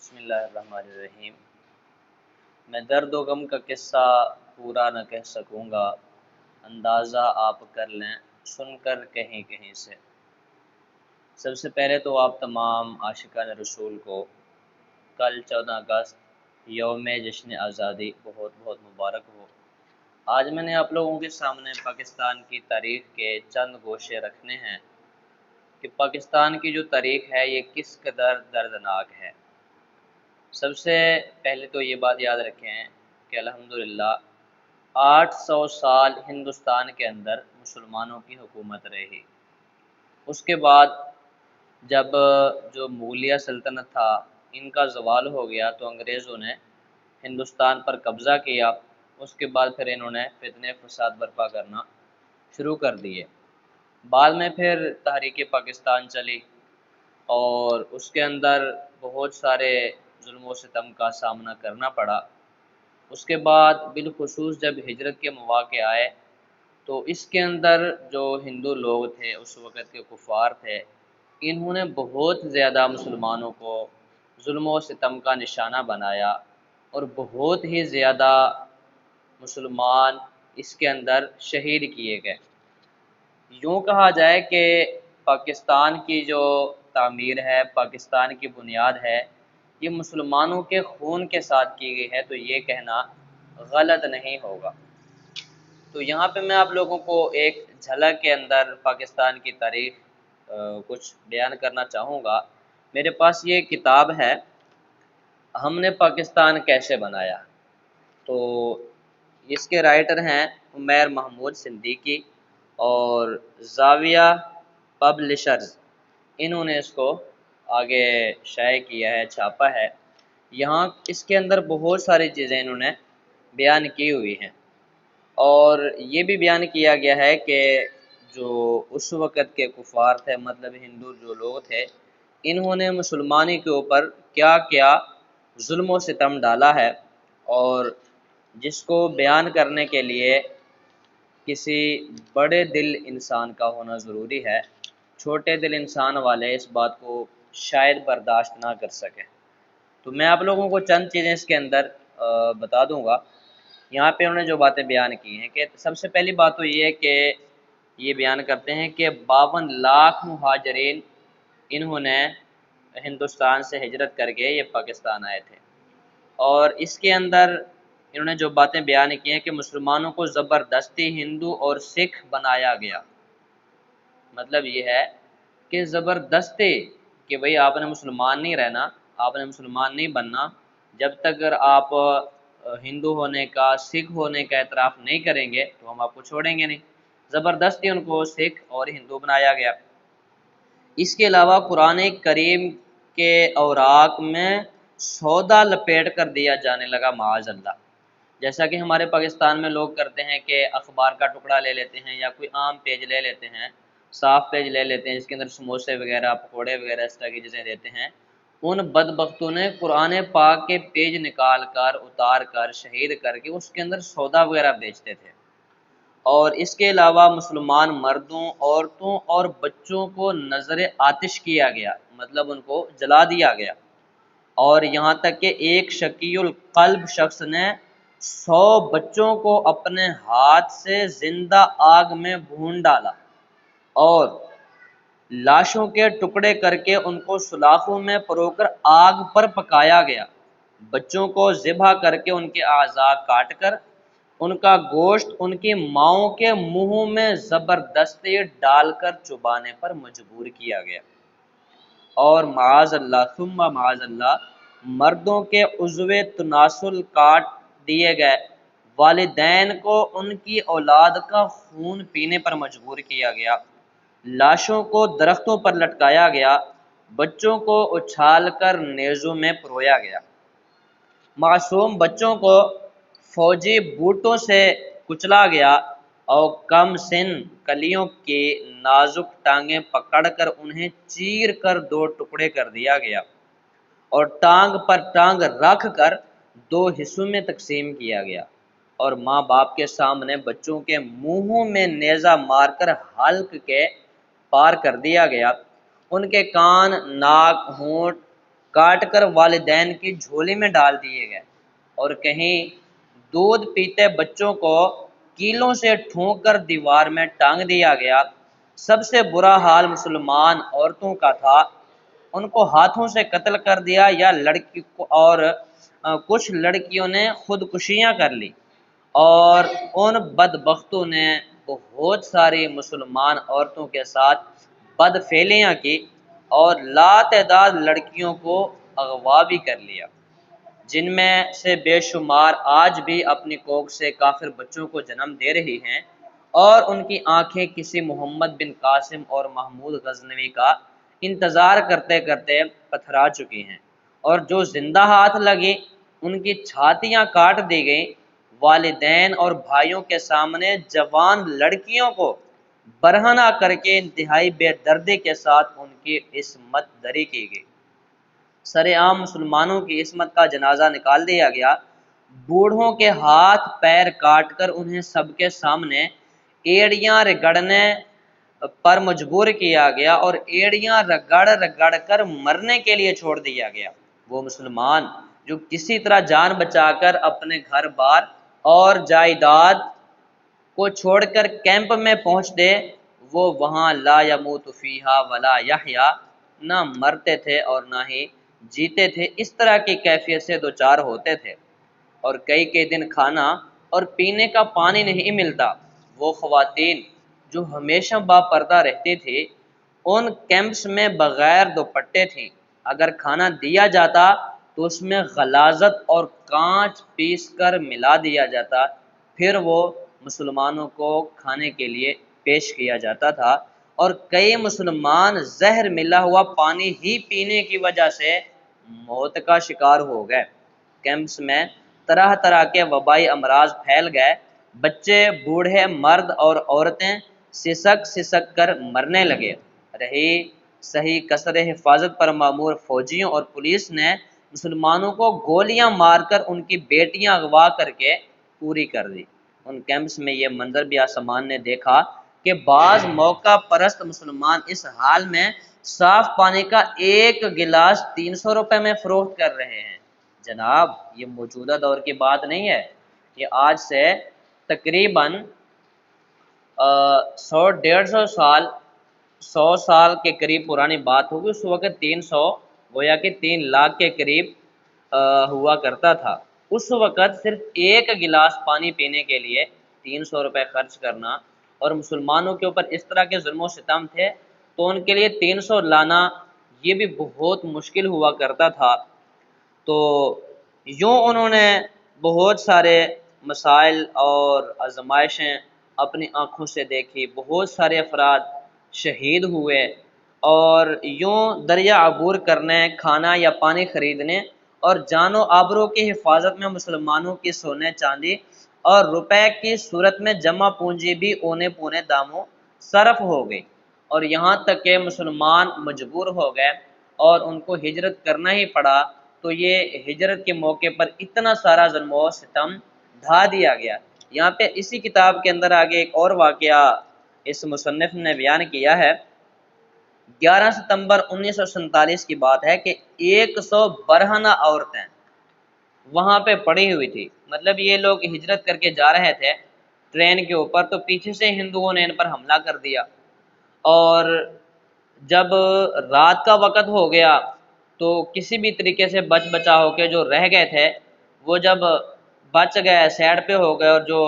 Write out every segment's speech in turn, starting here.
بسم اللہ الرحمن الرحیم۔ میں درد و غم کا قصہ پورا نہ کہہ سکوں گا، اندازہ آپ کر لیں سن کر کہیں کہیں سے۔ سب سے پہلے تو آپ تمام عاشقان رسول کو کل 14 اگست یوم جشن آزادی بہت بہت مبارک ہو۔ آج میں نے آپ لوگوں کے سامنے پاکستان کی تاریخ کے چند گوشے رکھنے ہیں کہ پاکستان کی جو تاریخ ہے یہ کس قدر دردناک ہے۔ سب سے پہلے تو یہ بات یاد رکھیں کہ الحمدللہ 800 سال ہندوستان کے اندر مسلمانوں کی حکومت رہی۔ اس کے بعد جب جو مغلیہ سلطنت تھا ان کا زوال ہو گیا تو انگریزوں نے ہندوستان پر قبضہ کیا۔ اس کے بعد پھر انہوں نے فتنے فساد برپا کرنا شروع کر دیے۔ بعد میں پھر تحریک پاکستان چلی اور اس کے اندر بہت سارے ظلم و ستم کا سامنا کرنا پڑا۔ اس کے بعد بالخصوص جب ہجرت کے مواقع آئے تو اس کے اندر جو ہندو لوگ تھے اس وقت کے کفار تھے، انہوں نے بہت زیادہ مسلمانوں کو ظلم و ستم کا نشانہ بنایا اور بہت ہی زیادہ مسلمان اس کے اندر شہید کیے گئے۔ یوں کہا جائے کہ پاکستان کی جو تعمیر ہے، پاکستان کی بنیاد ہے، یہ مسلمانوں کے خون کے ساتھ کی گئی ہے، تو یہ کہنا غلط نہیں ہوگا۔ تو یہاں پہ میں آپ لوگوں کو ایک جھلک کے اندر پاکستان کی تاریخ کچھ بیان کرنا چاہوں گا۔ میرے پاس یہ کتاب ہے، ہم نے پاکستان کیسے بنایا، تو اس کے رائٹر ہیں عمیر محمود صدیقی اور زاویہ پبلشرز، انہوں نے اس کو آگے شائع کیا ہے، چھاپا ہے۔ یہاں اس کے اندر بہت ساری چیزیں انہوں نے بیان کی ہوئی ہیں اور یہ بھی بیان کیا گیا ہے کہ جو اس وقت کے کفار تھے، مطلب ہندو جو لوگ تھے، انہوں نے مسلمانی کے اوپر کیا کیا ظلم و ستم ڈالا ہے، اور جس کو بیان کرنے کے لیے کسی بڑے دل انسان کا ہونا ضروری ہے۔ چھوٹے دل انسان والے اس بات کو شاید برداشت نہ کر سکیں۔ تو میں آپ لوگوں کو چند چیزیں اس کے اندر بتا دوں گا۔ یہاں پہ انہوں نے جو باتیں بیان کی ہیں کہ سب سے پہلی بات تو یہ ہے کہ یہ بیان کرتے ہیں کہ 52 لاکھ مہاجرین انہوں نے ہندوستان سے ہجرت کر کے یہ پاکستان آئے تھے، اور اس کے اندر انہوں نے جو باتیں بیان کی ہیں کہ مسلمانوں کو زبردستی ہندو اور سکھ بنایا گیا۔ مطلب یہ ہے کہ زبردستی کہ بھئی آپ نے مسلمان نہیں رہنا، آپ نے مسلمان نہیں بننا، جب تک اگر آپ ہندو ہونے کا، سکھ ہونے کا اعتراف نہیں کریں گے تو ہم آپ کو چھوڑیں گے نہیں۔ زبردستی ان کو سکھ اور ہندو بنایا گیا۔ اس کے علاوہ قرآن کریم کے اوراق میں سودا لپیٹ کر دیا جانے لگا، معاذ اللہ۔ جیسا کہ ہمارے پاکستان میں لوگ کرتے ہیں کہ اخبار کا ٹکڑا لے لیتے ہیں یا کوئی عام پیج لے لیتے ہیں، صاف پیج لے لیتے ہیں جس کے اندر سموسے وغیرہ، پکوڑے وغیرہ اس طرح کی چیزیں دیتے ہیں۔ ان بدبختوں نے قرآن پاک کے پیج نکال کر، اتار کر، شہید کر کے اس کے اندر سودا وغیرہ بیچتے تھے، اور اس کے علاوہ مسلمان مردوں، عورتوں اور بچوں کو نظر آتش کیا گیا، مطلب ان کو جلا دیا گیا، اور یہاں تک کہ ایک شقی القلب شخص نے 100 بچوں کو اپنے ہاتھ سے زندہ آگ میں بھون ڈالا اور لاشوں کے ٹکڑے کر کے ان کو سلاخوں میں پرو کر آگ پر پکایا گیا۔ بچوں کو ذبح کر کے ان کے اعضاء کاٹ کر ان کا گوشت ان کی ماؤں کے منہوں میں زبردستی ڈال کر چبانے پر مجبور کیا گیا، اور معاذ اللہ ثم معاذ اللہ مردوں کے عضو تناسل کاٹ دیے گئے، والدین کو ان کی اولاد کا خون پینے پر مجبور کیا گیا، لاشوں کو درختوں پر لٹکایا گیا، بچوں کو اچھال کر نیزوں میں پرویا گیا، معصوم بچوں کو فوجی بوٹوں سے کچلا گیا، اور کم سن کلیوں کی نازک ٹانگیں پکڑ کر انہیں چیر کر 2 ٹکڑے کر دیا گیا، اور ٹانگ پر ٹانگ رکھ کر 2 حصوں میں تقسیم کیا گیا، اور ماں باپ کے سامنے بچوں کے منہوں میں نیزہ مار کر حلق کے پار کر دیا گیا، ان کے کان، ناک، ہونٹ کاٹ کر والدین کی جھولی میں ڈال دیے گئے، اور کہیں دودھ پیتے بچوں کو کیلوں سے ٹھونک کر دیوار میں ٹانگ دیا گیا۔ سب سے برا حال مسلمان عورتوں کا تھا، ان کو ہاتھوں سے قتل کر دیا یا لڑکی کو، اور کچھ لڑکیوں نے خودکشیاں کر لی، اور ان بدبختوں نے بہت ساری مسلمان عورتوں کے ساتھ بدفعلیاں کی اور لاتعداد لڑکیوں کو اغوا بھی کر لیا، جن میں سے بے شمار آج بھی اپنی کوکھ سے کافر بچوں کو جنم دے رہی ہیں، اور ان کی آنکھیں کسی محمد بن قاسم اور محمود غزنوی کا انتظار کرتے کرتے پتھرا چکی ہیں، اور جو زندہ ہاتھ لگی ان کی چھاتیاں کاٹ دی گئیں۔ والدین اور بھائیوں کے سامنے جوان لڑکیوں کو برہنہ کر کے انتہائی بے دردی کے ساتھ ان کی عصمت دری کی گئی۔ سر عام مسلمانوں کی عصمت کا جنازہ نکال دیا گیا، بوڑھوں کے ہاتھ پیر کاٹ کر انہیں سب کے سامنے ایڑیاں رگڑنے پر مجبور کیا گیا، اور ایڑیاں رگڑ رگڑ کر مرنے کے لیے چھوڑ دیا گیا۔ وہ مسلمان جو کسی طرح جان بچا کر اپنے گھر بار اور جائیداد کو چھوڑ کر کیمپ میں پہنچتے، وہ وہاں لا یموت فیہا ولا یحییٰ، نہ مرتے تھے اور نہ ہی جیتے تھے، اس طرح کی کیفیت سے دوچار ہوتے تھے، اور کئی دن کھانا اور پینے کا پانی نہیں ملتا۔ وہ خواتین جو ہمیشہ با پردہ رہتی تھی، ان کیمپس میں بغیر دوپٹے تھیں، اگر کھانا دیا جاتا تو اس میں غلاظت اور کانچ پیس کر ملا دیا جاتا، پھر وہ مسلمانوں کو کھانے کے لیے پیش کیا جاتا تھا، اور کئی مسلمان زہر ملا ہوا پانی ہی پینے کی وجہ سے موت کا شکار ہو گئے۔ کیمپس میں طرح طرح کے وبائی امراض پھیل گئے، بچے، بوڑھے، مرد اور عورتیں سسک سسک کر مرنے لگے۔ رہی صحیح قصر حفاظت پر معمور فوجیوں اور پولیس نے مسلمانوں کو گولیاں مار کر ان کی بیٹیاں اغوا کر کے پوری کر دی۔ ان کیمپس میں یہ منظر بھی آسمان نے دیکھا کہ بعض موقع پرست مسلمان اس حال میں صاف پانی کا ایک گلاس 300 روپے میں فروخت کر رہے ہیں۔ جناب، یہ موجودہ دور کی بات نہیں ہے، یہ آج سے تقریباً 100 150 سال کے قریب پرانی بات ہوگی۔ اس وقت 300 گویا کہ 3 لاکھ کے قریب ہوا کرتا تھا۔ اس وقت صرف ایک گلاس پانی پینے کے لیے 300 روپے خرچ کرنا، اور مسلمانوں کے اوپر اس طرح کے ظلم و ستم تھے تو ان کے لیے 300 لانا یہ بھی بہت مشکل ہوا کرتا تھا۔ تو یوں انہوں نے بہت سارے مسائل اور آزمائشیں اپنی آنکھوں سے دیکھی، بہت سارے افراد شہید ہوئے، اور یوں دریا عبور کرنے، کھانا یا پانی خریدنے اور جان و آبرو کی حفاظت میں مسلمانوں کی سونے چاندی اور روپے کی صورت میں جمع پونجی بھی اونے پونے داموں صرف ہو گئی، اور یہاں تک کہ مسلمان مجبور ہو گئے اور ان کو ہجرت کرنا ہی پڑا۔ تو یہ ہجرت کے موقع پر اتنا سارا ظلم و ستم ڈھا دیا گیا۔ یہاں پہ اسی کتاب کے اندر آگے ایک اور واقعہ اس مصنف نے بیان کیا ہے۔ 11 ستمبر 1947 کی بات ہے کہ 100 برہنہ عورتیں وہاں پہ پڑی ہوئی تھی، مطلب یہ لوگ ہجرت کر کے جا رہے تھے ٹرین کے اوپر، تو پیچھے سے ہندوؤں نے ان پر حملہ کر دیا، اور جب رات کا وقت ہو گیا تو کسی بھی طریقے سے بچ بچا ہو کے جو رہ گئے تھے وہ جب بچ گئے، سائڈ پہ ہو گئے، اور جو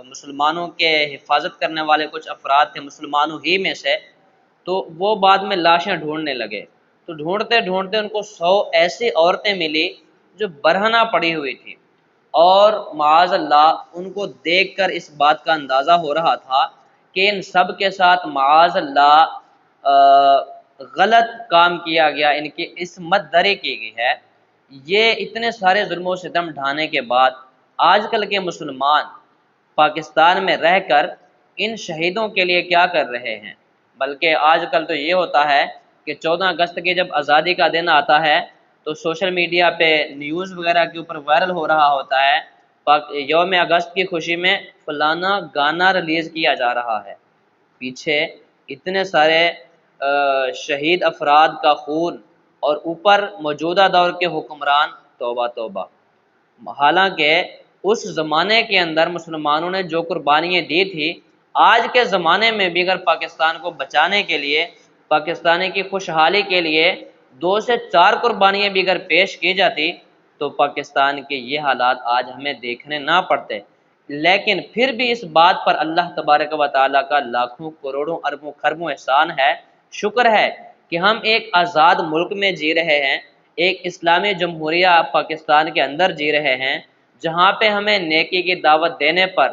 مسلمانوں کے حفاظت کرنے والے کچھ افراد تھے مسلمانوں ہی میں سے، تو وہ بعد میں لاشیں ڈھونڈنے لگے، تو ڈھونڈتے ڈھونڈتے ان کو 100 ایسی عورتیں ملی جو برہنہ پڑی ہوئی تھی، اور معاذ اللہ ان کو دیکھ کر اس بات کا اندازہ ہو رہا تھا کہ ان سب کے ساتھ معاذ اللہ غلط کام کیا گیا، ان کی عصمت دری کی گئی ہے۔ یہ اتنے سارے ظلم و ستم ڈھانے کے بعد آج کل کے مسلمان پاکستان میں رہ کر ان شہیدوں کے لیے کیا کر رہے ہیں؟ بلکہ آج کل تو یہ ہوتا ہے کہ 14 اگست کے جب آزادی کا دن آتا ہے تو سوشل میڈیا پہ نیوز وغیرہ کے اوپر وائرل ہو رہا ہوتا ہے، یوم اگست کی خوشی میں فلانا گانا ریلیز کیا جا رہا ہے، پیچھے اتنے سارے شہید افراد کا خون اور اوپر موجودہ دور کے حکمران توبہ توبہ۔ حالانکہ اس زمانے کے اندر مسلمانوں نے جو قربانیاں دی تھی، آج کے زمانے میں بھی اگر پاکستان کو بچانے کے لیے، پاکستانی کی خوشحالی کے لیے 2 سے 4 قربانیاں بھی اگر پیش کی جاتی تو پاکستان کے یہ حالات آج ہمیں دیکھنے نہ پڑتے۔ لیکن پھر بھی اس بات پر اللہ تبارک و تعالیٰ کا لاکھوں کروڑوں اربوں خربوں احسان ہے، شکر ہے کہ ہم ایک آزاد ملک میں جی رہے ہیں، ایک اسلامی جمہوریہ پاکستان کے اندر جی رہے ہیں، جہاں پہ ہمیں نیکی کی دعوت دینے پر،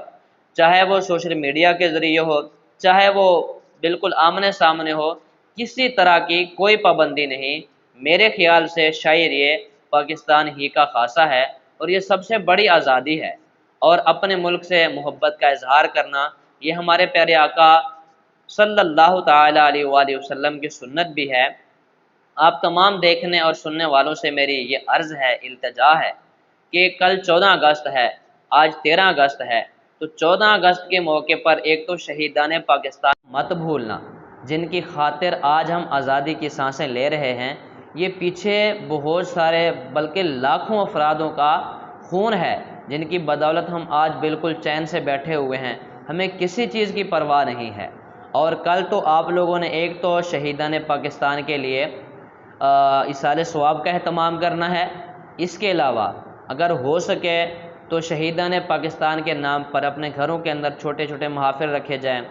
چاہے وہ سوشل میڈیا کے ذریعے ہو، چاہے وہ بالکل آمنے سامنے ہو، کسی طرح کی کوئی پابندی نہیں۔ میرے خیال سے شاید یہ پاکستان ہی کا خاصہ ہے اور یہ سب سے بڑی آزادی ہے، اور اپنے ملک سے محبت کا اظہار کرنا یہ ہمارے پیارے آقا صلی اللہ تعالیٰ علیہ وآلہ وسلم کی سنت بھی ہے۔ آپ تمام دیکھنے اور سننے والوں سے میری یہ عرض ہے، التجا ہے کہ کل 14 اگست ہے، آج 13 اگست ہے، تو 14 اگست کے موقع پر ایک تو شہیدان پاکستان مت بھولنا، جن کی خاطر آج ہم آزادی کی سانسیں لے رہے ہیں۔ یہ پیچھے بہت سارے بلکہ لاکھوں افرادوں کا خون ہے، جن کی بدولت ہم آج بالکل چین سے بیٹھے ہوئے ہیں، ہمیں کسی چیز کی پرواہ نہیں ہے۔ اور کل تو آپ لوگوں نے ایک تو شہیدان پاکستان کے لیے ایصال ثواب کا اہتمام کرنا ہے، اس کے علاوہ اگر ہو سکے تو شہیدان پاکستان کے نام پر اپنے گھروں کے اندر چھوٹے چھوٹے محافل رکھے جائیں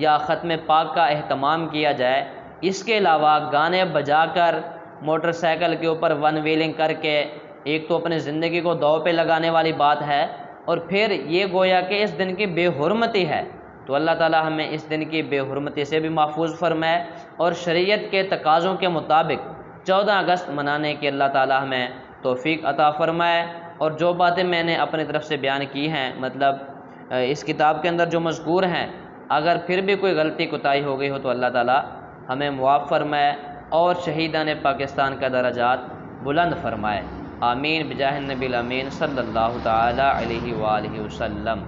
یا ختم پاک کا اہتمام کیا جائے۔ اس کے علاوہ گانے بجا کر موٹر سائیکل کے اوپر ون ویلنگ کر کے ایک تو اپنی زندگی کو داؤ پہ لگانے والی بات ہے، اور پھر یہ گویا کہ اس دن کی بے حرمتی ہے، تو اللہ تعالی ہمیں اس دن کی بے حرمتی سے بھی محفوظ فرمائے، اور شریعت کے تقاضوں کے مطابق 14 اگست منانے کی اللہ تعالی ہمیں توفیق عطا فرمائے۔ اور جو باتیں میں نے اپنی طرف سے بیان کی ہیں، مطلب اس کتاب کے اندر جو مذکور ہیں، اگر پھر بھی کوئی غلطی کوتاہی ہو گئی ہو تو اللہ تعالی ہمیں معاف فرمائے اور شہیدان پاکستان کا درجات بلند فرمائے۔ آمین بجاہ النبی الامین صلی اللہ تعالی علیہ وآلہ وسلم۔